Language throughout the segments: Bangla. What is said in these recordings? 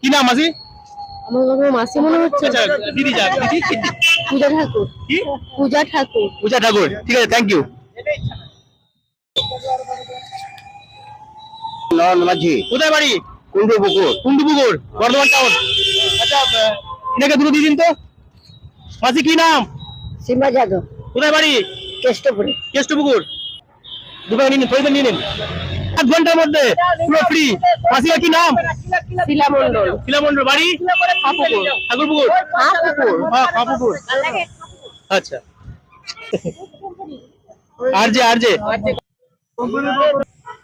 কি নাম মাসি? আমার মাসি মনে হচ্ছে। দিদি যা দিদি পূজা ঠাকুর। কি? পূজা ঠাকুর। পূজা ঠাকুর, ঠিক আছে, থ্যাংক ইউ। কোথায় বাড়ি? কুন্ডুপুকুর, বর্ধমান টাউন। আচ্ছা, এনাকে দুটো দিয়ে দিন তো। মাসি কি নাম? সীমা যাদব। কোথায় বাড়ি? কেষ্টপুকুর। দুটো নিন, থইতে নিয়ে নিন। 8 ঘন্টার মধ্যে পুরো ফ্রি। মাসির কি নাম? শিলা মন্ডল। শিলা মন্ডল, বাড়ি? ঠাকুরপুকুর। ঠাকুরপুকুর। আচ্ছা, আরজে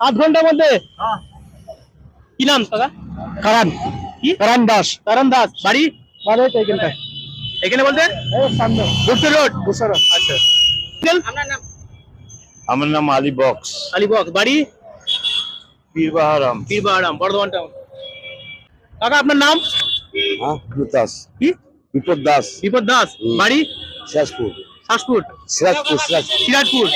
8 ঘন্টার মধ্যে। কি নাম দাদা? কারণ কি? কারণ দাস। বাড়ি? এখানে বলতে বুসরা রোড। আচ্ছা, আমার নাম আলী বক্স। বাড়ি? পীরবাহারাম, বর্ধমান টাউন। কাকা আপনার নাম? দাস। কি? বিপদ দাস। বিপদ দাস, বাড়ি? সিরাজপুর। সিরাজপুর।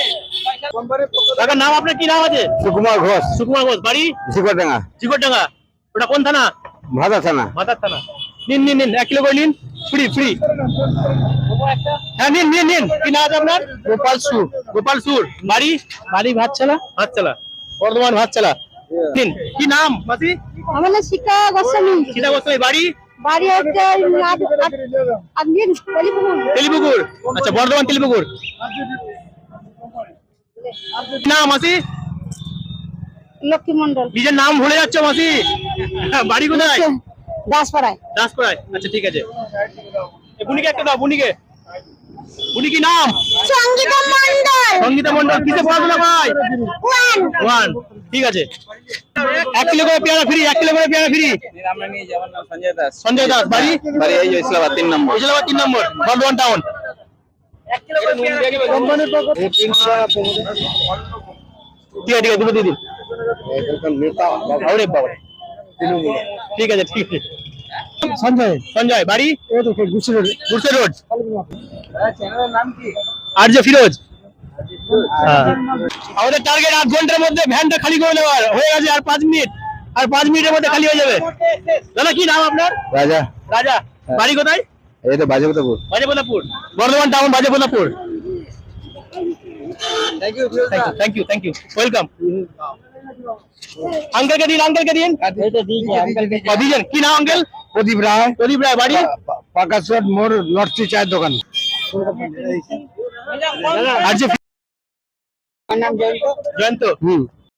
কাকা নাম আপনার কি নাম আছে? সুকুমার ঘোষ। বাড়ি? জিগরডাঙ্গা। ওটা কোন থানা? ভাদা থানা। ভাতার থানা। নিন 1 কিলো করে নিন, ফ্রি। হ্যাঁ নিন। কি নাম আছে আপনার? গোপাল সুর। বাড়ি ভাতচালা। বর্ধমান ভাতচালা। নিন। কি নাম মাসি? আমার নাম শিখা গোস্বামী। বাড়ি? বাড়ি হচ্ছে তেলিপুকুর। আচ্ছা, বর্ধমান তেলিপুকুর। নাম মাসি? লক্ষ্মী মন্ডল। নিজের নাম ভুলে যাচ্ছ মাসি? বাড়ি কোথায়? দাসপাড়ায়। আচ্ছা, ঠিক আছে। বুনিকে একটা দাও। বুনি কি নাম? সঙ্গীতা মন্ডল। কিসে পড়াশোনা হয়? 1। ঠিক আছে, 1 কিলো করে পেয়ারা ফ্রি। সঞ্জয় দাস। বাড়ি? ইসলামাবাদ 3 নম্বর। বর্ধমান টাউন। ঠিক আছে, দুটো দিয়ে দিন। ঠিক আছে। সঞ্জয়। বাড়ি? গুরসে রোড। আরজে ফিরোজ। আমাদের টার্গেট 8 ঘন্টার মধ্যে ভ্যানটা খালি করে নেওয়ার। হয়ে গেছে, আর 5 মিনিট। 5 মিনিটের মধ্যে খালি হয়ে যাবে। দাদা কি নাম আপনার? রাজা। বাড়ি কোথায়? এই তো Bajepratappur. Bardhaman town, Bajepratappur. Thank you. Welcome. আঙ্কেলকে দিন। দিয়েছেন। কি নাম আঙ্কেল? প্রদীপ রায়। বাড়ি? পাকাশোট মোড়, লটসি চায়ের দোকান। জয়ন্ত।